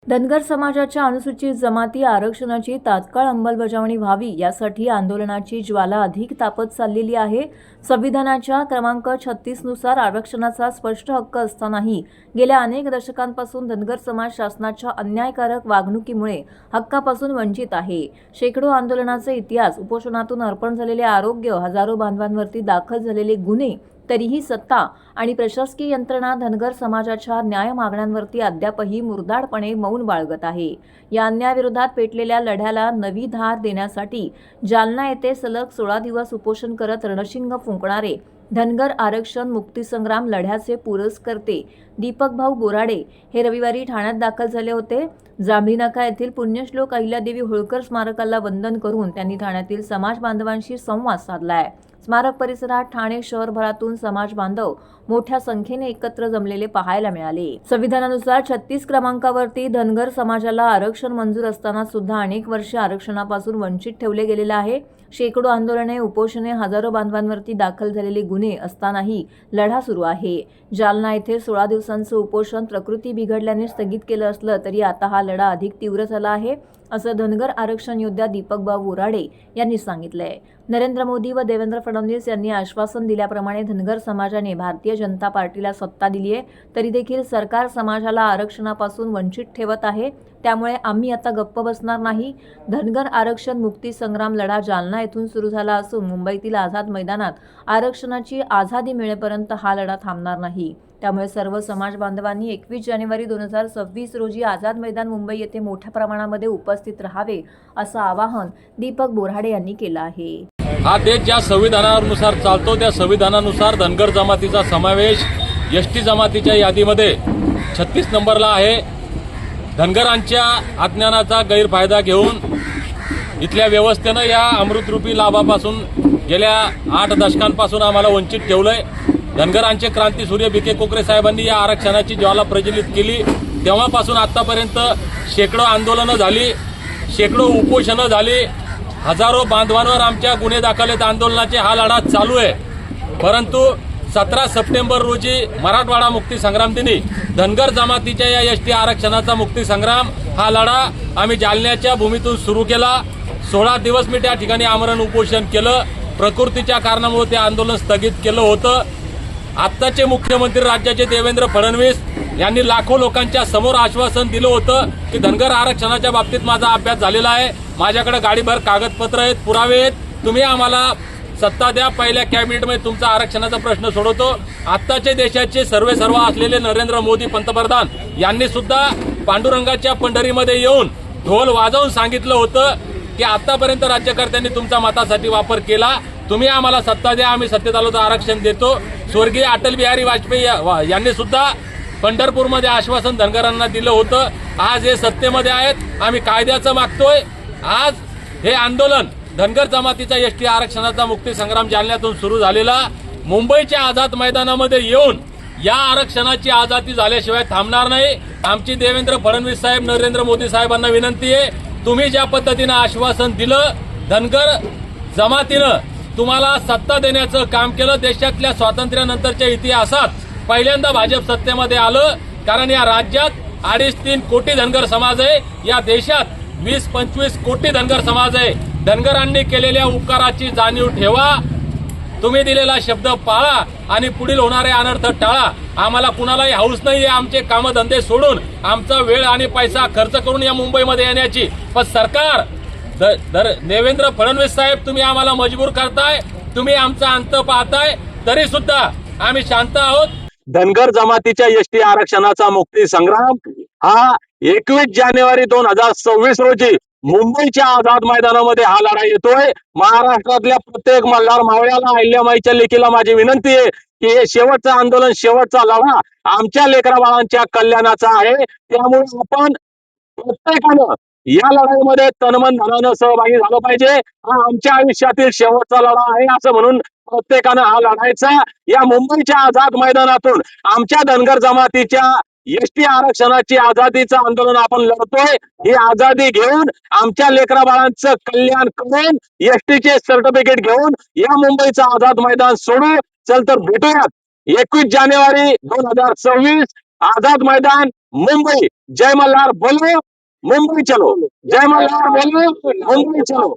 धनगर समाजाच्या अनुसूचित जमाती आरक्षणाची तात्काळ अंमलबजावणी व्हावी यासाठी आंदोलनाची ज्वाला अधिक तापत चाललेली आहे। संविधानाच्या क्रमांक 36 नुसार आरक्षणाचा स्पष्ट हक्क असतानाही गेल्या अनेक दशकांपासून धनगर समाज शासनाच्या अन्यायकारक वागणुकीमुळे हक्कापासून वंचित आहे। शेकडो आंदोलनाचे इतिहास, उपोषणातून अर्पण झालेले आरोग्य, हजारो बांधवांवरती दाखल झालेले गुन्हे, तरीही सत्ता आणि प्रशासकीय यंत्रणा धनगर समाजाच्या न्याय मागण्यांवरती अद्यापही मुरदाडपणे मौन बाळगत आहे। या अन्यायाविरोधात पेटलेल्या लढ्याला नवी धार देण्यासाठी जालना येथे सलग 16 दिवस उपोषण करत रणशिंग फुंकणारे धनगर आरक्षण मुक्तीसंग्राम लढ्याचे पुरस्कर्ते दीपक भाऊ बोराडे हे रविवारी ठाण्यात दाखल झाले होते। जांभीनाका येथील पुण्यश्लोक अहिल्यादेवी होळकर स्मारकाला वंदन करून त्यांनी ठाण्यातील समाज बांधवांशी संवाद साधलाय। स्मारक परिसरात ठाणे शहरभरातून समाज बांधव मोठ्या संख्येने एकत्र जमलेले पाहायला मिळाले। संविधानानुसार 36 क्रमांकावरती धनगर समाजाला आरक्षण मंजूर असताना सुद्धा अनेक वर्षे आरक्षणापासून वंचित ठेवले गेलेले आहे। शेकडो आंदोलने, उपोषणे, हजारो बांधवांवरती दाखल झालेले गुन्हे असतानाही लढा सुरू आहे। जालना येथे 16 दिवसांचं उपोषण प्रकृती बिघडल्याने स्थगित केलं असलं तरी आता हा लढा अधिक तीव्र झाला आहे, असं धनगर आरक्षण योद्धा दीपक भाऊ बोराडे यांनी सांगितलंय। नरेंद्र मोदी व देवेंद्र फडणवीस यांनी आश्वासन दिल्याप्रमाणे धनगर समाजाने भारतीय जनता पार्टीला सत्ता दिली आहे, तरी देखील सरकार समाजाला आरक्षणापासून वंचित ठेवत आहे। त्यामुळे आम्ही आता गप्प बसणार नाही। धनगर आरक्षण मुक्ती संग्राम लढा जालना येथून सुरू झाला असून मुंबईतील आझाद मैदानात आरक्षणाची आझादी मिळेपर्यंत हा लढा थांबणार नाही। त्यामुळे सर्व समाज बांधवांनी 21 जानेवारी 2026 रोजी आझाद मैदान मुंबई येथे मोठ्या प्रमाणामध्ये उपस्थित राहावे, असं आवाहन दीपक बोराडे यांनी केलं आहे। हा देश ज्या संविधानानुसार चालतो त्या संविधानानुसार धनगर जमातीचा समावेश एसटी जमातीच्या यादीमध्ये 36 नंबरला आहे। धनगरांच्या अज्ञानाचा गैरफायदा घेऊन इथल्या व्यवस्थेनं या अमृतरूपी लाभापासून गेल्या 8 दशकांपासून आम्हाला वंचित ठेवलंय। धनगरांचे क्रांतीसूर्य बी.के. कोकरे साहेबांनी या आरक्षणाची ज्वाला प्रज्वलित केली, तेव्हापासून आतापर्यंत शेकडो आंदोलनं झाली, शेकडो उपोषणं झाली, हजारो बांधवांवर आमच्या गुन्हे दाखल आहेत। आंदोलनाचे हा लढा चालू आहे, परंतु 17 सप्टेंबर रोजी मराठवाडा मुक्ती संग्राम दिनी धनगर जमातीच्या या एसटी आरक्षणाचा मुक्ती संग्राम हा लढा आम्ही जालन्याच्या भूमीतून सुरू केला। 16 दिवस मी त्या ठिकाणी आमरण उपोषण केलं। प्रकृतीच्या कारणामुळे ते आंदोलन स्थगित केलं होतं। आत्ताचे मुख्यमंत्री राज्याचे देवेंद्र फडणवीस यांनी लाखो लोकांच्या समोर आश्वासन दिलं होतं की धनगर आरक्षणाच्या बाबतीत माझा अभ्यास झालेला आहे, माझ्याकडे गाडीभर कागदपत्र आहेत, पुरावे आहेत, तुम्ही आम्हाला सत्ता द्या, पहिल्या कॅबिनेटमध्ये तुमचा आरक्षणाचा प्रश्न सोडवतो। आत्ताचे देशाचे सर्व असलेले नरेंद्र मोदी पंतप्रधान यांनी सुद्धा पांडुरंगाच्या पंढरीमध्ये येऊन ढोल वाजवून सांगितलं होतं की आतापर्यंत राज्यकर्त्यांनी तुमच्या मतासाठी वापर केला, तुम्ही आम्हाला सत्ता द्या, आम्ही सत्तेत आलो तर आरक्षण देतो। स्वर्गीय अटल बिहारी वाजपेयी यांनी सुद्धा पंढरपूरमध्ये आश्वासन धनगरांना दिलं होतं। आज हे सत्तेमध्ये आहेत, आम्ही कायद्याचं मागतोय। आज हे आंदोलन धनगर जमातीचा एसटी आरक्षणाचा मुक्ती संग्राम जालन्यातून सुरू झालेला मुंबईच्या आझाद मैदानामध्ये येऊन या आरक्षणाची आझादी झाल्याशिवाय थांबणार नाही। आमची देवेंद्र फडणवीस साहेब, नरेंद्र मोदी साहेबांना विनंती आहे, तुम्ही ज्या पद्धतीनं आश्वासन दिलं, धनगर जमातीनं तुम्हाला सत्ता देण्याचं काम केलं। देशातल्या स्वातंत्र्यानंतरच्या इतिहासात पहिल्यांदा भाजप सत्तेमध्ये आलं, कारण या राज्यात 2.5-3 कोटी धनगर समाज आहे, या देशात 20-25 कोटी धनगर समाज आहे। धनगरांनी केलेल्या उपकाराची जाणीव ठेवा, तुम्ही दिलेला शब्द पाळा आणि पुढील होणारे अनर्थ टाळा। आम्हाला कुणालाही हौस नाहीये आमचे कामधंदे सोडून आमचा वेळ आणि पैसा खर्च करून या मुंबईमध्ये येण्याची, पण सरकार देवेंद्र फडणवीस साहेब तुम्ही आम्हाला मजबूर करताय, तुम्ही आमचा अंत पाहताय, तरी सुद्धा आम्ही शांत आहोत। धनगर जमातीच्या एसटी आरक्षणाचा मुक्ती संग्राम हा 21 जानेवारी 2026 रोजी मुंबईच्या आझाद मैदानामध्ये हा लढा येतोय। महाराष्ट्रातल्या प्रत्येक मल्हार मावळ्याला, अहिल्यामाईच्या लेकीला माझी विनंती आहे की हे शेवटचं आंदोलन, शेवटचा लढा आमच्या लेकरा बाळांच्या कल्याणाचा आहे। त्यामुळे आपण प्रत्येकानं या लढाईमध्ये तनमन धनानं सहभागी झालं पाहिजे। हा आमच्या आयुष्यातील शेवटचा लढा आहे असं म्हणून प्रत्येकानं हा लढायचा। या मुंबईच्या आझाद मैदानातून आमच्या धनगर जमातीच्या एसटी आरक्षणाची आझादीचं आंदोलन आपण लढतोय। ही आझादी घेऊन आमच्या लेकरा बाळांचं कल्याण करून एसटीचे सर्टिफिकेट घेऊन या मुंबईचं आझाद मैदान सोडू। चल तर भेटूयात 21 जानेवारी 2026 आझाद मैदान मुंबई जय मल्हार बोलो, मुंबई चलो, जय मल्हार बोलो, मुंबई चलो.